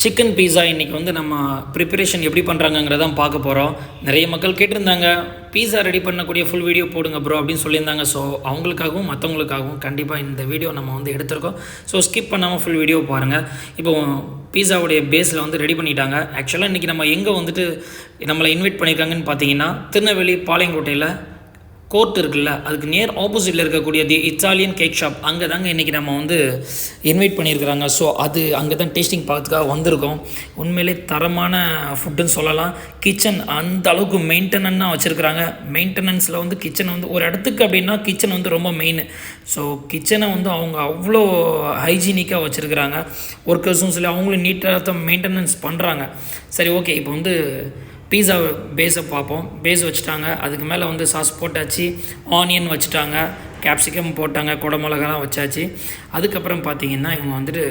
Chicken pizza இன்றைக்கி வந்து நம்ம ப்ரிப்பரேஷன் எப்படி பண்ணுறாங்கங்கிறதான் பார்க்க போகிறோம். நிறைய மக்கள் கேட்டிருந்தாங்க, பீஸா ரெடி பண்ணக்கூடிய ஃபுல் வீடியோ போடுங்க ப்ரோ அப்படின்னு சொல்லியிருந்தாங்க. ஸோ அவங்களுக்காகவும் மற்றவங்களுக்காகவும் கண்டிப்பாக இந்த வீடியோ நம்ம வந்து எடுத்திருக்கோம். ஸோ ஸ்கிப் பண்ணாமல் ஃபுல் வீடியோ பாருங்கள். இப்போ பீஸாவுடைய பேஸில் வந்து ரெடி பண்ணிட்டாங்க. ஆக்சுவலாக இன்றைக்கி நம்ம எங்கே வந்துட்டு நம்மளை இன்வைட் பண்ணியிருக்காங்கன்னு பார்த்தீங்கன்னா, திருநெல்வேலி பாளையங்கோட்டையில் கோர்ட் இருக்குல்ல, அதுக்கு நியர் ஆப்போசிட்டில் இருக்கக்கூடிய தி இத்தாலியன் கேக் ஷாப், அங்கே தாங்க இன்றைக்கி நம்ம வந்து இன்வைட் பண்ணியிருக்கிறாங்க. ஸோ அது அங்கே தான் டேஸ்டிங் பார்த்துக்காக வந்திருக்கோம். உண்மையிலே தரமான ஃபுட்டுன்னு சொல்லலாம். கிச்சன் அந்த அளவுக்கு மெயின்டெனன்ஸாக வச்சுருக்கிறாங்க. மெயின்டெனன்ஸில் வந்து கிச்சனை வந்து ஒரு இடத்துக்கு அப்படின்னா கிச்சன் வந்து ரொம்ப மெயின். ஸோ கிச்சனை வந்து அவங்க அவ்வளோ ஹைஜீனிக்காக வச்சுருக்கிறாங்க. ஒர்க்கர்ஸும் சொல்லி அவங்களும் நீட்டாக தான் மெயின்டெனன்ஸ் பண்ணுறாங்க. சரி, ஓகே. இப்போ வந்து பீஸா பேஸை பார்ப்போம். பேஸ் வச்சுட்டாங்க, அதுக்கு மேலே வந்து சாஸ் போட்டாச்சு, ஆனியன் வச்சுட்டாங்க, கேப்சிகம் போட்டாங்க, குடமிளகாலாம் வச்சாச்சு. அதுக்கப்புறம் பார்த்திங்கன்னா இவங்க வந்துட்டு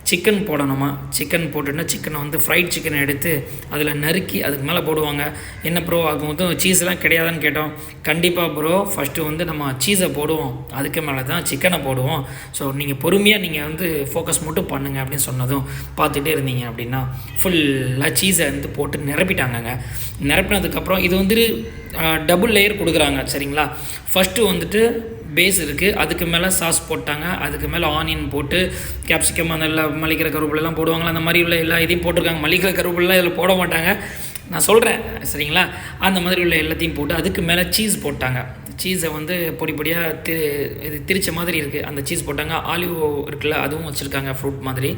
சிக்கன் போடணுமா, சிக்கன் போட்டுன்னா சிக்கனை வந்து ஃப்ரைட் சிக்கனை எடுத்து அதில் நறுக்கி அதுக்கு மேலே போடுவாங்க. என்ன ப்ரோ அது வந்து சீஸ்லாம் கிடையாதுன்னு கேட்டோம். கண்டிப்பாக ப்ரோ, ஃபஸ்ட்டு வந்து நம்ம சீஸை போடுவோம், அதுக்கு மேலே தான் சிக்கனை போடுவோம். ஸோ நீங்கள் பொறுமையாக நீங்கள் வந்து ஃபோக்கஸ் மட்டும் பண்ணுங்கள் அப்படின்னு சொன்னதும் பார்த்துட்டே இருந்தீங்க அப்படின்னா ஃபுல்லாக சீஸை வந்து போட்டு நிரப்பிட்டாங்கங்க. நிரப்பினதுக்கப்புறம் இது வந்துட்டு டபுள் லேயர் கொடுக்குறாங்க. சரிங்களா, ஃபஸ்ட்டு வந்துட்டு பேஸ் இருக்குது, அதுக்கு மேலே சாஸ் போட்டாங்க, அதுக்கு மேலே ஆனியன் போட்டு கேப்சிகம் நல்லா மல்லிகை கருவேப்பிலாம் போடுவாங்களா, அந்த மாதிரி உள்ள எல்லா இதையும் போட்டிருக்காங்க. மல்லிகை கருவேப்பிலாம் இதில் போட மாட்டாங்க, நான் சொல்கிறேன் சரிங்களா. அந்த மாதிரி உள்ள எல்லாத்தையும் போட்டு அதுக்கு மேலே சீஸ் போட்டாங்க. சீஸை வந்து பொடி பொடியாக இது திரிச்ச மாதிரி இருக்குது, அந்த சீஸ் போட்டாங்க. ஆலிவ் இருக்குல்ல, அதுவும் வச்சுருக்காங்க ஃப்ரூட் மாதிரி.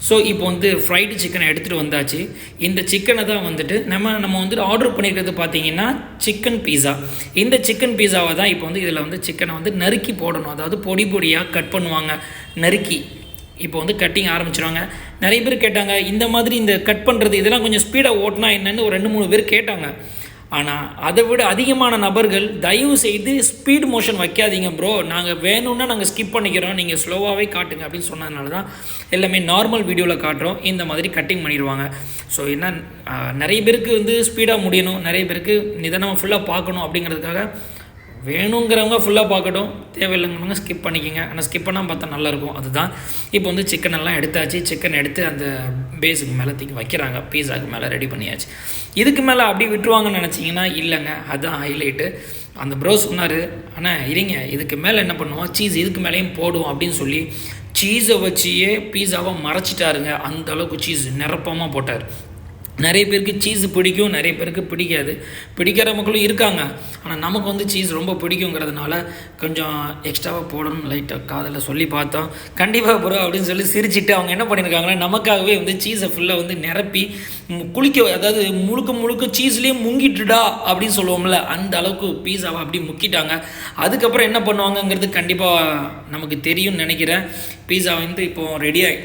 ஸோ இப்போ வந்து ஃப்ரைடு சிக்கனை எடுத்துகிட்டு வந்தாச்சு. இந்த சிக்கனை தான் வந்துட்டு நம்ம வந்துட்டு ஆர்டர் பண்ணியிருக்கிறது பார்த்தீங்கன்னா சிக்கன் பீஸா. இந்த சிக்கன் பீஸாவை தான் இப்போ வந்து இதில் வந்து சிக்கனை வந்து நறுக்கி போடணும். அதாவது பொடி பொடியாக கட் பண்ணுவாங்க, நறுக்கி இப்போ வந்து கட்டிங் ஆரம்பிச்சிடுவாங்க. நிறைய பேர் கேட்டாங்க, இந்த மாதிரி இந்த கட் பண்ணுறது இதெல்லாம் கொஞ்சம் ஸ்பீடாக ஓட்டினா என்னென்னு ஒரு 2-3 பேர் கேட்டாங்க. ஆனால் அதை விட அதிகமான நபர்கள் தயவு செய்து ஸ்பீட் மோஷன் வைக்காதீங்க ப்ரோ, நாங்கள் வேணும்னா நாங்கள் ஸ்கிப் பண்ணிக்கிறோம், நீங்கள் ஸ்லோவாகவே காட்டுங்க அப்படின்னு சொன்னதுனால தான் எல்லாமே நார்மல் வீடியோவில் காட்டுறோம். இந்த மாதிரி கட்டிங் பண்ணிடுவாங்க. ஸோ என்ன, நிறைய பேருக்கு வந்து ஸ்பீடாக முடியணும், நிறைய பேருக்கு நிதானமாக ஃபுல்லாக பார்க்கணும் அப்படிங்கிறதுக்காக வேணுங்கிறவங்க ஃபுல்லாக பார்க்கட்டும், தேவையில்லைங்கிறவங்க ஸ்கிப் பண்ணிக்கோங்க. ஆனால் ஸ்கிப் பண்ணால் பார்த்தா நல்லாயிருக்கும். அதுதான் இப்போ வந்து சிக்கன் எல்லாம் எடுத்தாச்சு. சிக்கன் எடுத்து அந்த பேஸுக்கு மேலே தூக்கி வைக்கிறாங்க, பீஸாவுக்கு மேலே ரெடி பண்ணியாச்சு. இதுக்கு மேலே அப்படி விட்டுருவாங்கன்னு நினச்சிங்கன்னா இல்லைங்க, அதுதான் ஹைலைட்டு. அந்த ப்ரோ சொன்னார், ஆனால் இருங்க இதுக்கு மேலே என்ன பண்ணுவோம், சீஸ் இதுக்கு மேலேயும் போடுவோம் அப்படின்னு சொல்லி சீஸை வச்சியே பீஸாவை மறைச்சிட்டாருங்க. அந்த அளவுக்கு சீஸ் நிரப்பமாக போட்டார். நிறைய பேருக்கு சீஸ் பிடிக்கும், நிறைய பேருக்கு பிடிக்காது. பிடிக்கிற மக்களும் இருக்காங்க. ஆனால் நமக்கு வந்து சீஸ் ரொம்ப பிடிக்குங்கிறதுனால கொஞ்சம் எக்ஸ்ட்ராவாக போடணும் லைட்டாக காதில் சொல்லி பார்த்தோம். கண்டிப்பாக ப்ரோ அப்படின்னு சொல்லி சிரிச்சிட்டு அவங்க என்ன பண்ணியிருக்காங்கன்னா நமக்காகவே வந்து சீஸை ஃபுல்லாக வந்து நிரப்பி குளிக்க, அதாவது முழுக்க சீஸ்லேயே முங்கிட்டுடா அப்படின்னு சொல்லுவோம்ல, அந்த அளவுக்கு பீஸாவை அப்படி முக்கிட்டாங்க. அதுக்கப்புறம் என்ன பண்ணுவாங்கங்கிறது கண்டிப்பாக நமக்கு தெரியும்னு நினைக்கிறேன். பீஸா வந்து இப்போது ரெடியாகி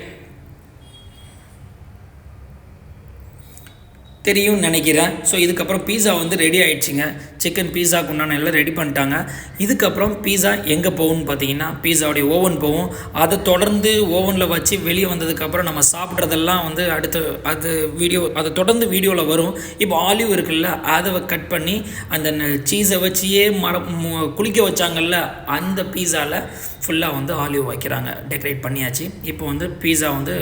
தெரியும்னு நினைக்கிறேன். ஸோ இதுக்கப்புறம் பீஸா வந்து ரெடி ஆகிடுச்சிங்க. சிக்கன் பீஸாக்கு உண்டான எல்லாம் ரெடி பண்ணிட்டாங்க. இதுக்கப்புறம் பீஸா எங்கே போகும்னு பார்த்தீங்கன்னா பீஸாவுடைய ஓவன் போகும். அதை தொடர்ந்து ஓவனில் வச்சு வெளியே வந்ததுக்கப்புறம் நம்ம சாப்பிட்றதெல்லாம் வந்து அதை தொடர்ந்து வீடியோவில் வரும். இப்போ ஆலிவ் இருக்குல்ல, அதை கட் பண்ணி அந்த சீஸை வச்சியே குளிக்க வச்சாங்கல்ல, அந்த பீஸாவில் ஃபுல்லாக வந்து ஆலிவ் வைக்கிறாங்க. டெக்கரேட் பண்ணியாச்சு. இப்போ வந்து பீஸா வந்து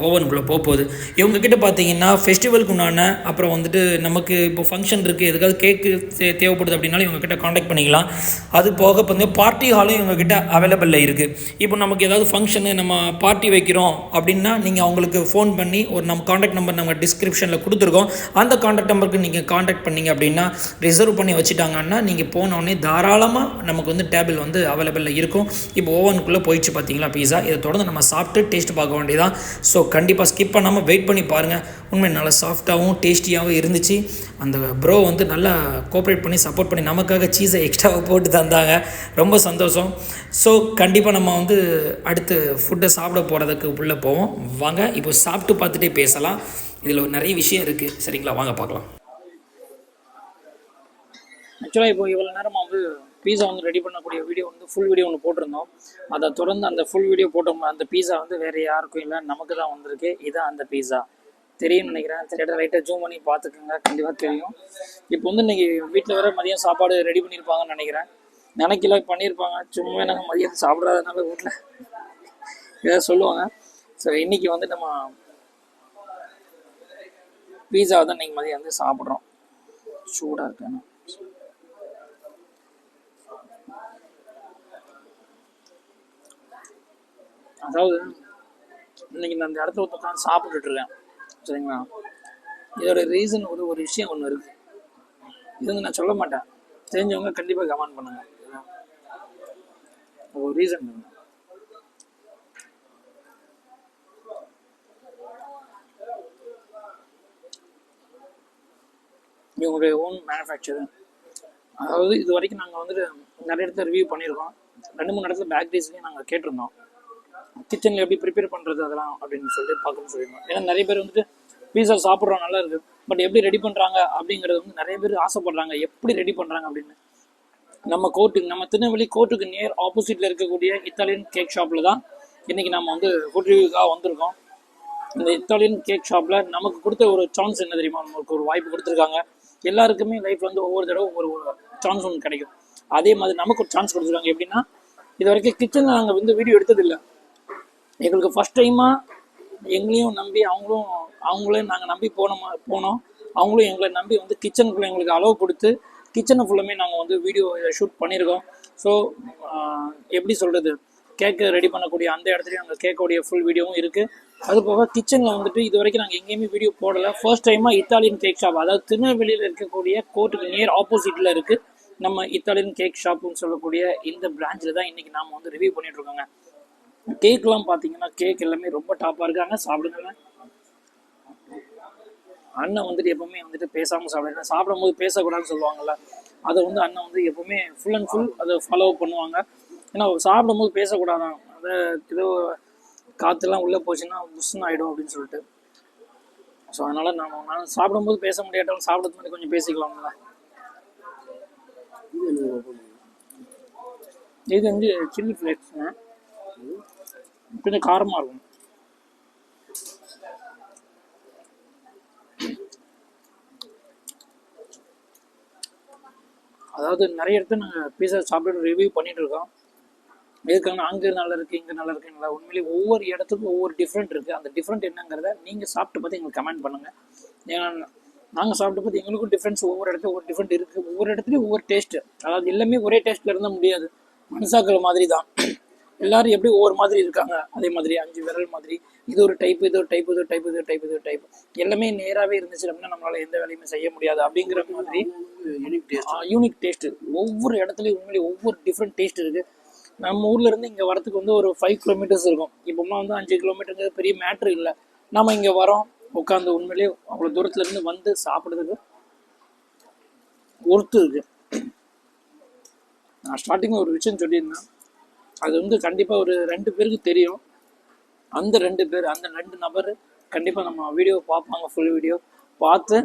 ஓவனுக்குள்ளே போகுது. இவங்கக்கிட்ட பார்த்தீங்கன்னா ஃபெஸ்டிவலுக்கு உண்டான, அப்புறம் வந்துட்டு நமக்கு இப்போ ஃபங்க்ஷன் இருக்குது, எதுக்காவது கேக்கு தேவைப்படுது அப்படின்னாலும் இவங்கக்கிட்ட காண்டாக்ட் பண்ணிக்கலாம். அது போக வந்து பார்ட்டி ஹாலும் இவங்கக்கிட்ட அவைலபிளில் இருக்குது. இப்போ நமக்கு ஏதாவது ஃபங்க்ஷனு நம்ம பார்ட்டி வைக்கிறோம் அப்படின்னா நீங்கள் அவங்களுக்கு ஃபோன் பண்ணி ஒரு நம்ம காண்டாக்ட் நம்பர் நம்ம டிஸ்கிரிப்ஷனில் கொடுத்துருக்கோம், அந்த காண்டாக்ட் நம்பருக்கு நீங்கள் காண்டாக்ட் பண்ணிங்க அப்படின்னா ரிசர்வ் பண்ணி வச்சுட்டாங்கன்னா நீங்கள் போனோடனே தாராளமாக நமக்கு வந்து டேபிள் வந்து அவைலபிளில் இருக்கும். இப்போ ஓவனுக்குள்ளே போயிடுச்சு பார்த்தீங்களா பீஸா. இதை தொடர்ந்து நம்ம சாப்பிட்டு டேஸ்ட் பார்க்க வேண்டியதான். ஸோ கண்டிப்பாக ஸ்கிப் பண்ணாமல் வெயிட் பண்ணி பாருங்கள். உண்மை நல்லா சாஃப்டாகவும் டேஸ்டியாகவும் இருந்துச்சு. அந்த ப்ரோ வந்து நல்லா கோஆப்ரேட் பண்ணி சப்போர்ட் பண்ணி நமக்காக சீஸை எக்ஸ்ட்ராவாக போட்டு தந்தாங்க. ரொம்ப சந்தோஷம். ஸோ கண்டிப்பாக நம்ம வந்து அடுத்து ஃபுட்டை சாப்பிட போகிறதுக்கு உள்ளே போவோம். வாங்க இப்போ சாப்பிட்டு பார்த்துட்டே பேசலாம். இதில் நிறைய விஷயம் இருக்குது. சரிங்களா, வாங்க பார்க்கலாம். ஆக்சுவலாக இப்போ இவ்வளோ நேரமாக வந்து பீஸா வந்து ரெடி பண்ணக்கூடிய வீடியோ வந்து ஃபுல் வீடியோ ஒன்று போட்டிருந்தோம். அதை தொடர்ந்து அந்த ஃபுல் வீடியோ போட்டோம். அந்த பீஸா வந்து வேறு யாருக்கும் இல்லை, நமக்கு தான் வந்திருக்கு. இதுதான் அந்த பீஸா. தெரியும்னு நினைக்கிறேன். தெரியாத லைட்டாக ஜூம் பண்ணி பார்த்துக்கோங்க, கண்டிப்பாக தெரியும். இப்போ வந்து இன்றைக்கி வீட்டில் வேறு மதியம் சாப்பாடு ரெடி பண்ணியிருப்பாங்கன்னு நினைக்கல பண்ணியிருப்பாங்க. சும்மா நாங்கள் மதியம் சாப்பிட்றதுனால வீட்டில் ஏதாவது சொல்லுவாங்க. ஸோ இன்றைக்கி வந்து நம்ம பீஸா தான் இன்றைக்கி மதியம் வந்து சாப்பிட்றோம். சூடாக இருக்கேன். அதாவது இன்னைக்கு நான் இந்த இடத்துல உட்காந்து சாப்பிட்டுட்டு இருக்கேன் சரிங்களா. இதோட ரீசன் ஒரு விஷயம் ஒன்று இருக்குது. இது வந்து நான் சொல்ல மாட்டேன், தெரிஞ்சவங்க கண்டிப்பாக கமெண்ட் பண்ணுங்க. ஒரு ரீசன் இருக்கு. இவங்களுடைய ஓன் மேனுஃபேக்சரிங். அதாவது இது வரைக்கும் நாங்கள் வந்துட்டு நிறைய இடத்துல ரிவ்யூ பண்ணியிருக்கோம். 2-3 இடத்துல பேக்கரிஸ்லேயும் நாங்கள் கேட்டிருந்தோம் கிச்சனில் எப்படி ப்ரிப்பேர் பண்ணுறது அதெல்லாம் அப்படின்னு சொல்லிட்டு பார்க்கணும்னு சொல்லியிருந்தோம். ஏன்னா நிறைய பேர் வந்துட்டு பீஸா சாப்பிட்றோம் நல்லா இருக்குது, பட் எப்படி ரெடி பண்ணுறாங்க அப்படிங்கிறது வந்து நிறைய பேர் ஆசைப்படுறாங்க, எப்படி ரெடி பண்ணுறாங்க அப்படின்னு. நம்ம திருநெல்வேலி கோர்ட்டுக்கு நியர் ஆப்போசிட்டில் இருக்கக்கூடிய இத்தாலியன் கேக் ஷாப்பில் தான் இன்றைக்கி நம்ம வந்து ஃபுட் ரிவ்யூக்காக வந்திருக்கோம். இந்த இத்தாலியன் கேக் ஷாப்பில் நமக்கு கொடுத்த ஒரு சான்ஸ் என்ன தெரியுமா, நமக்கு ஒரு வாய்ப்பு கொடுத்துருக்காங்க. எல்லாருக்குமே லைஃப்பில் வந்து ஒவ்வொரு தடவை ஒரு சான்ஸ் ஒன்று கிடைக்கும். அதே மாதிரி நமக்கு ஒரு சான்ஸ் கொடுத்துருக்காங்க. எப்படின்னா, இது வரைக்கும் கிச்சனில் நாங்கள் வந்து வீடியோ எடுத்ததில்லை. எங்களுக்கு ஃபஸ்ட் டைமாக எங்களையும் நம்பி அவங்களையும் நாங்கள் நம்பி போனோம். அவங்களும் எங்களை நம்பி வந்து கிச்சனுக்குள்ளே எங்களுக்கு அளவு கொடுத்து கிச்சனை ஃபுல்லுமே நாங்கள் வந்து வீடியோ ஷூட் பண்ணியிருக்கோம். ஸோ எப்படி சொல்கிறது, கேக்கு ரெடி பண்ணக்கூடிய அந்த இடத்துலையும் நாங்கள் கேட்கக்கூடிய ஃபுல் வீடியோவும் இருக்குது. அது போக கிச்சனில் வந்துட்டு இது வரைக்கும் நாங்கள் எங்கேயுமே வீடியோ போடலை. ஃபர்ஸ்ட் டைமாக இத்தாலியன் கேக் ஷாப், அதாவது திருநெல்வேலியில் இருக்கக்கூடிய கோர்ட்டுக்கு நியர் ஆப்போசிட்டில் இருக்குது நம்ம இத்தாலியன் கேக் ஷாப்புன்னு சொல்லக்கூடிய இந்த பிரான்ச்சில் தான் இன்றைக்கி நாம் வந்து ரிவ்யூ பண்ணிகிட்ருக்கோங்க. கேக்லாம் பார்த்தீங்கன்னா கேக் எல்லாமே ரொம்ப டாப்பாக இருக்காங்க. சாப்பிடுங்க. அண்ணன் வந்துட்டு எப்பவுமே வந்துட்டு பேசாமல் சாப்பிடுங்க. சாப்பிடும்போது பேசக்கூடாதுன்னு சொல்லுவாங்கள்ல, அதை வந்து அண்ணன் வந்து எப்பவுமே ஃபுல் அண்ட் ஃபுல் அதை ஃபாலோ பண்ணுவாங்க. ஏன்னா சாப்பிடும்போது பேசக்கூடாதான், அதை ஏதோ காற்றுலாம் உள்ளே போச்சுன்னா புஷ்ன்னு ஆகிடும் அப்படின்னு சொல்லிட்டு. ஸோ அதனால் நான் சாப்பிடும்போது பேச முடியாட்டாலும் சாப்பிட்றது மாதிரி கொஞ்சம் பேசிக்கலாம்ல. இது வந்து சில்லி ஃப்ளேக்ஸுங்க, கொஞ்சம் காரமாக இருக்கும். அதாவது நிறைய இடத்துல நாங்கள் பீஸா சாப்பிட்டு ரிவ்யூ பண்ணிட்டு இருக்கோம். எதுக்காக அங்கே நல்லா இருக்குது இங்கே நல்லா இருக்குங்களா, உண்மையிலேயே ஒவ்வொரு இடத்துக்கும் ஒவ்வொரு டிஃப்ரெண்ட் இருக்குது. அந்த டிஃப்ரெண்ட் என்னங்கிறத நீங்கள் சாப்பிட்டு பார்த்து எங்களுக்கு கமெண்ட் பண்ணுங்கள். ஏன்னா நாங்கள் சாப்பிட்டு பார்த்து எங்களுக்கும் டிஃப்ரென்ஸ் ஒவ்வொரு இடத்துல ஒரு டிஃப்ரெண்ட் இருக்குது. ஒவ்வொரு இடத்துலையும் ஒவ்வொரு டேஸ்ட்டு. அதாவது எல்லாமே ஒரே டேஸ்ட்டில் இருந்தால் முடியாது. மனசாக்கள் மாதிரி தான் எல்லாரும் எப்படி ஒவ்வொரு மாதிரி இருக்காங்க, அதே மாதிரி 5 விரல் மாதிரி இது ஒரு டைப்பு, இது ஒரு டைப், இது ஒரு டைப், இது ஒரு டைப், இது ஒரு டைப், எல்லாமே நேராகவே இருந்துச்சு அப்படின்னா நம்மளால் எந்த வேலையுமே செய்ய முடியாது. அப்படிங்கிற மாதிரி யூனிக் டேஸ்ட்டு. ஒவ்வொரு இடத்துலையும் உண்மையிலேயே ஒவ்வொரு டிஃப்ரெண்ட் டேஸ்ட் இருக்குது. நம்ம ஊர்லேருந்து இங்கே வரத்துக்கு வந்து ஒரு 5 கிலோமீட்டர்ஸ் இருக்கும். இப்போமா வந்து 5 கிலோமீட்டருங்கிறது பெரிய மேட்ரு இல்லை. நம்ம இங்கே வரோம், உட்காந்து உண்மையிலேயே அவ்வளோ தூரத்துலேருந்து வந்து சாப்பிட்றதுக்கு ஒர்த்து இருக்குது. நான் ஸ்டார்டிங்கில் ஒரு விஷயம் சொல்லியிருந்தேன், அது வந்து கண்டிப்பாக ஒரு 2 பேருக்கு தெரியும். அந்த 2 நபர் கண்டிப்பாக நம்ம வீடியோ பார்ப்பாங்க. ஃபுல் வீடியோ பார்த்து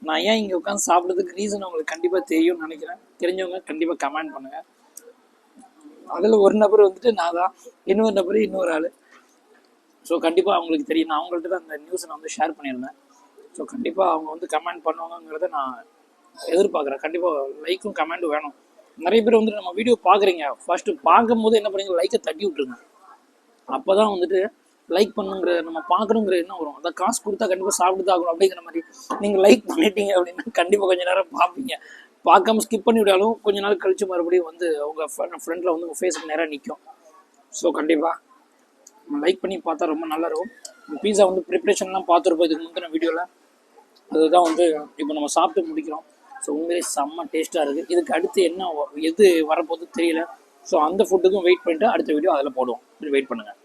நான் ஏன் இங்கே உட்காந்து சாப்பிட்றதுக்கு ரீசன் உங்களுக்கு கண்டிப்பாக தெரியும்னு நினைக்கிறேன். தெரிஞ்சவங்க கண்டிப்பாக கமெண்ட் பண்ணுங்கள். அதில் ஒரு நபர் வந்துட்டு நான் தான், இன்னொரு நபர் இன்னொரு ஆள். ஸோ கண்டிப்பாக அவங்களுக்கு தெரியும். நான் அவங்கள்ட்ட தான் அந்த நியூஸை நான் வந்து ஷேர் பண்ணியிருந்தேன். ஸோ கண்டிப்பாக அவங்க வந்து கமெண்ட் பண்ணுவாங்கங்கிறத நான் எதிர்பார்க்குறேன். கண்டிப்பாக லைக்கும் கமெண்ட்டும் வேணும். நிறைய பேர் வந்துட்டு நம்ம வீடியோ பார்க்குறீங்க, ஃபஸ்ட்டு பார்க்கும்போது என்ன பண்ணுறீங்க, லைக்கை தட்டி விட்ருங்க. அப்போ தான் வந்துட்டு லைக் பண்ணுங்கிற நம்ம பார்க்கணுங்கிற என்ன வரும். அதை காசு கொடுத்தா கண்டிப்பாக சாப்பிட்டு தான் ஆகணும் அப்படிங்கிற மாதிரி. நீங்கள் லைக் பண்ணிட்டீங்க அப்படின்னா கண்டிப்பாக கொஞ்சம் நேரம் பார்ப்பீங்க. பார்க்காம ஸ்கிப் பண்ணி விடாலும் கொஞ்ச நாள் கழித்து மறுபடியும் வந்து உங்கள் ஃப்ரெண்டில் வந்து உங்கள் ஃபேஸுக்கு நேராக நிற்கும். ஸோ கண்டிப்பாக லைக் பண்ணி பார்த்தா ரொம்ப நல்லாயிருக்கும். பீஸா வந்து ப்ரிப்ரேஷன்லாம் பார்த்துருப்போம் இதுக்கு முந்தின வீடியோவில். அதுதான் வந்து இப்போ நம்ம சாப்பிட்டு முடிக்கிறோம். ஸோ உண்மையிலே செம்ம டேஸ்ட்டாக இருக்குது. இதுக்கு அடுத்து என்ன எது வரப்போகுது தெரியல. ஸோ அந்த ஃபுட்டுக்கும் வெயிட் பண்ணிவிட்டு அடுத்த வீடியோ அதில் போடுவோம். வெயிட் பண்ணுங்கள்.